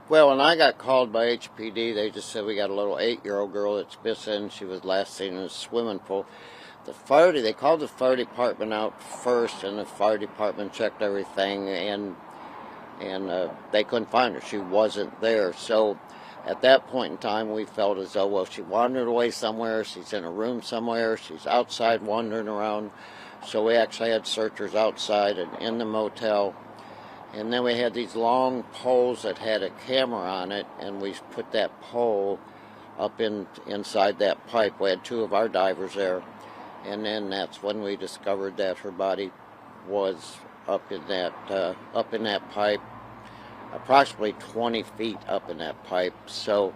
Well, when I got called by HPD, they just said we got a little 8-year-old girl that's missing. She was last seen in a swimming pool. They called the fire department out first, and the fire department checked everything, and they couldn't find her. She wasn't there. So at that point in time, we felt as though, well, she wandered away somewhere. She's in a room somewhere. She's outside wandering around. So we actually had searchers outside and in the motel. And then we had these long poles that had a camera on it, and we put that pole up inside that pipe. We had 2 of our divers there, and then that's when we discovered that her body was up in that pipe, approximately 20 feet up in that pipe. So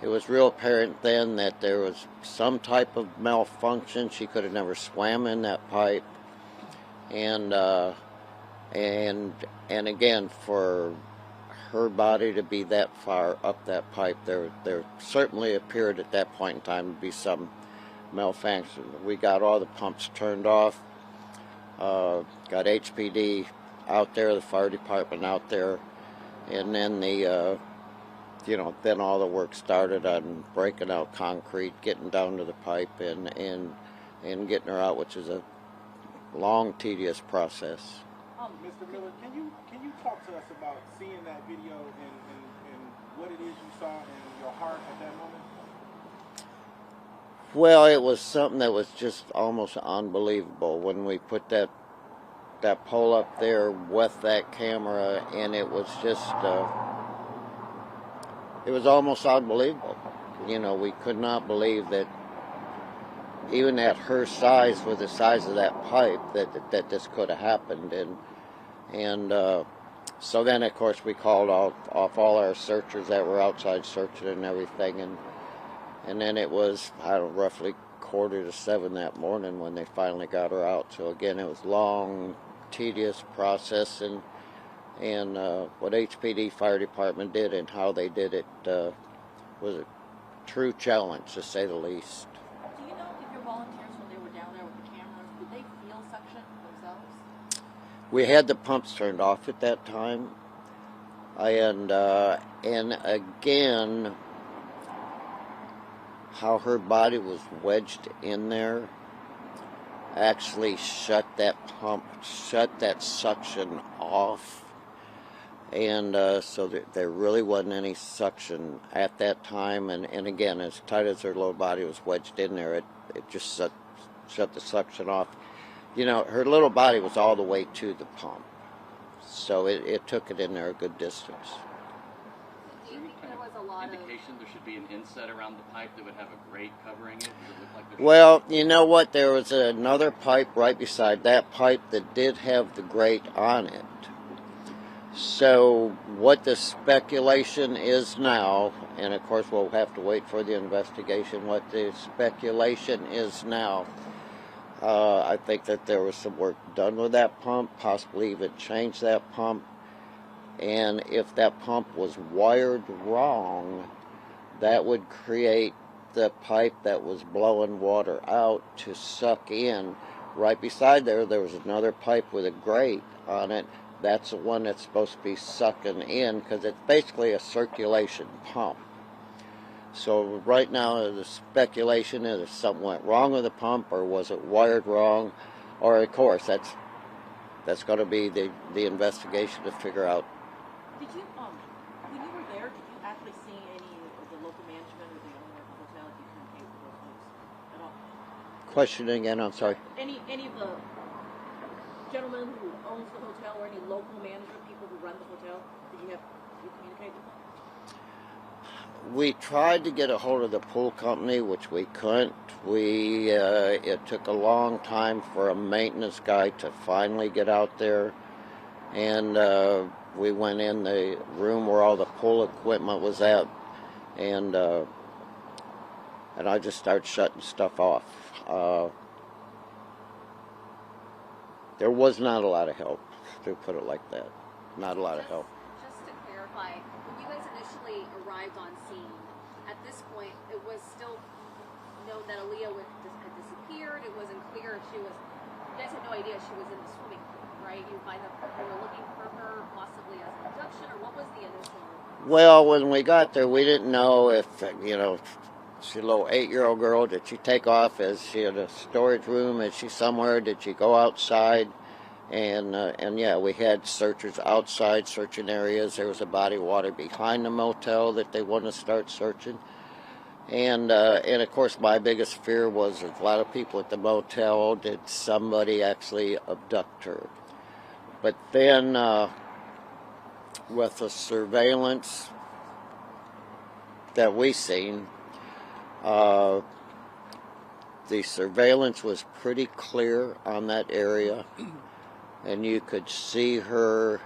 it was real apparent then that there was some type of malfunction. She could have never swam in that pipe, and again, for her body to be that far up that pipe, there certainly appeared at that point in time to be some malfunction. We got all the pumps turned off, got HPD out there, the fire department out there, and then then all the work started on breaking out concrete, getting down to the pipe, and getting her out, which is a long, tedious process. Mr. Miller, can you talk to us about seeing that video and what it is you saw in your heart at that moment? Well, it was something that was just almost unbelievable when we put that pole up there with that camera, and it was just it was almost unbelievable. We could not believe that even at her size, with the size of that pipe, that this could have happened. And so then, of course, we called off all our searchers that were outside searching and everything, and then it was, roughly 6:45 that morning when they finally got her out. So again, it was long, tedious process, and what HPD Fire Department did and how they did it was a true challenge, to say the least. Do you know if your volunteers, when they were down there with the cameras, did they feel suction themselves? We had the pumps turned off at that time, and again, how her body was wedged in there actually shut that suction off, and so there really wasn't any suction at that time, and again, as tight as her little body was wedged in there, it just shut the suction off. Her little body was all the way to the pump, so it took it in there a good distance. Do you think there was a lot indication there should be an inset around the pipe that would have a grate covering it? Does it look like Well, you know what? There was another pipe right beside that pipe that did have the grate on it. So what the speculation is now, and of course we'll have to wait for the investigation, what the speculation is now, I think that there was some work done with that pump, possibly even change that pump. And if that pump was wired wrong, that would create the pipe that was blowing water out to suck in. Right beside there was another pipe with a grate on it. That's the one that's supposed to be sucking in, because it's basically a circulation pump. So right now the speculation is if something went wrong with the pump, or was it wired wrong, or of course that's going to be the investigation to figure out. Did you, when you were there, did you actually see any of the local management or the owner of the hotel? Did you communicate with those folks at all? Question again, I'm sorry. Any of the gentlemen who owns the hotel, or any local management people who run the hotel, did you communicate with them? We tried to get a hold of the pool company, which we couldn't. It took a long time for a maintenance guy to finally get out there, and we went in the room where all the pool equipment was at, and I just started shutting stuff off. There was not a lot of help, to put it like that. Not a lot of help. Just to clarify, when you guys initially arrived on scene, at this point, it was still known that Aaliyah had disappeared. It wasn't clear if she was. You guys had no idea she was in the swimming pool, right? You were looking for her possibly as an abduction, or what was the initial Well, when we got there, we didn't know if, she's a little 8-year-old girl. Did she take off? Is she in a storage room? Is she somewhere? Did she go outside? And yeah, we had searchers outside searching areas. There was a body of water behind the motel that they wanted to start searching. And of course, my biggest fear was there's a lot of people at the motel. Did somebody actually abduct her? But then, with the surveillance that we seen, the surveillance was pretty clear on that area, and you could see her.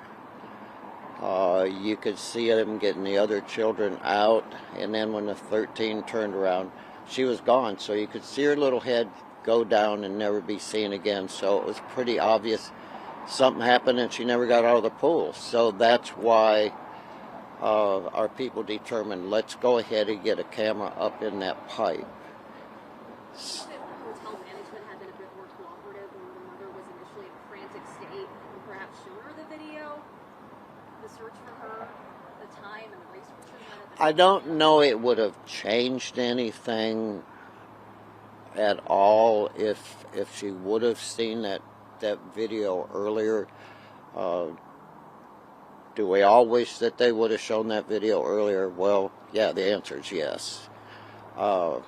You could see them getting the other children out, and then when the 13 turned around, she was gone. So you could see her little head go down and never be seen again. So it was pretty obvious something happened, and she never got out of the pool. So that's why our people determined, let's go ahead and get a camera up in that pipe. Hotel management had been a bit more cooperative when the mother was initially in a frantic state and perhaps shown her the video, the search for her, the time and the researchers might have been. I don't know it would have changed anything at all if she would have seen that video earlier. Do we all wish that they would have shown that video earlier? Well, yeah, the answer is yes. And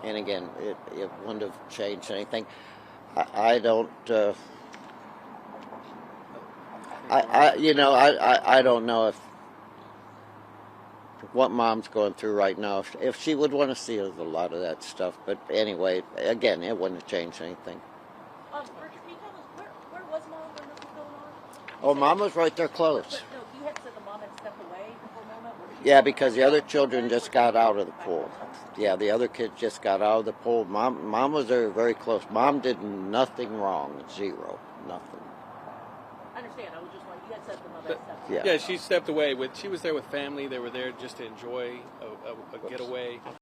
again, it wouldn't have changed anything. I don't. I don't know if what mom's going through right now. If she would want to see a lot of that stuff, but anyway, again, it wouldn't have changed anything. Richard, can you tell us where was mom when this was going on? Oh, mom was right there close. But no, you had said the mom had stepped away for a moment. Where did she Yeah, go? because the other children just got out of the pool. Yeah, the other kids just got out of the pool. Mom was there very close. Mom did nothing wrong. Zero. Nothing. I understand. I was just like, you had said the mother had stepped away. Yeah. Yeah, she stepped away. She was there with family. They were there just to enjoy a getaway.